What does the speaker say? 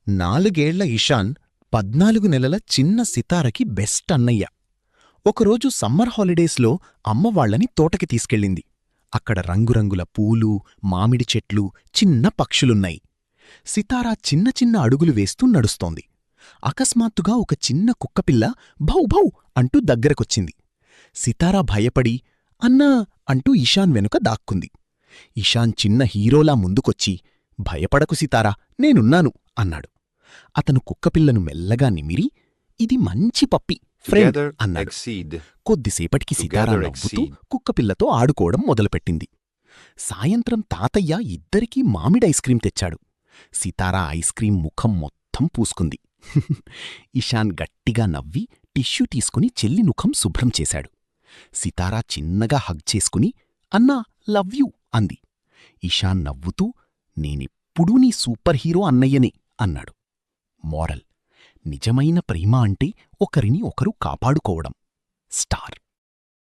4 ఏళ్ల ఇషాన్ 14 నెలల చిన్న సితారకి బెస్ట్ అన్నయ్య. ఒకరోజు సమ్మర్ హాలిడేస్లో అమ్మవాళ్లని తోటకి తీసుకెళ్ళింది. అక్కడ రంగురంగుల పూలు, మామిడి చెట్లు, చిన్న పక్షులున్నాయి. సితారా చిన్న చిన్న అడుగులు వేస్తూ నడుస్తోంది. అకస్మాత్తుగా ఒక చిన్న కుక్కపిల్ల భౌ భౌ అంటూ దగ్గరకొచ్చింది. సితారా భయపడి అన్నా అంటూ ఇషాన్ వెనుక దాక్కుంది. ఇషాన్ చిన్న హీరోలా ముందుకొచ్చి భయపడకు సితారా, నేనున్నాను అన్నాడు. అతను కుక్కపిల్లను మెల్లగా నిమిరి ఇది మంచి పప్పి, ఫ్రెండ్ Together అన్నాడు. exceed. కొద్దిసేపటికి సితారా Together నవ్వుతూ exceed. కుక్కపిల్లతో ఆడుకోవడం మొదలుపెట్టింది. సాయంత్రం తాతయ్య ఇద్దరికీ మామిడి ఐస్క్రీం తెచ్చాడు. సితారా ఐస్క్రీం ముఖం మొత్తం పూసుకుంది. ఇషాన్ గట్టిగా నవ్వి టిష్యూ తీసుకుని చెల్లి ముఖం శుభ్రం చేశాడు. సితారా చిన్నగా హగ్ చేసుకుని అన్నా లవ్ యూ అంది. ఇషాన్ నవ్వుతూ నేనెప్పుడూ నీ సూపర్ హీరో అన్నయ్యనే అన్నాడు. మోరల్: నిజమైన ప్రేమ అంటే ఒకరిని ఒకరు కాపాడుకోవడం. స్టార్.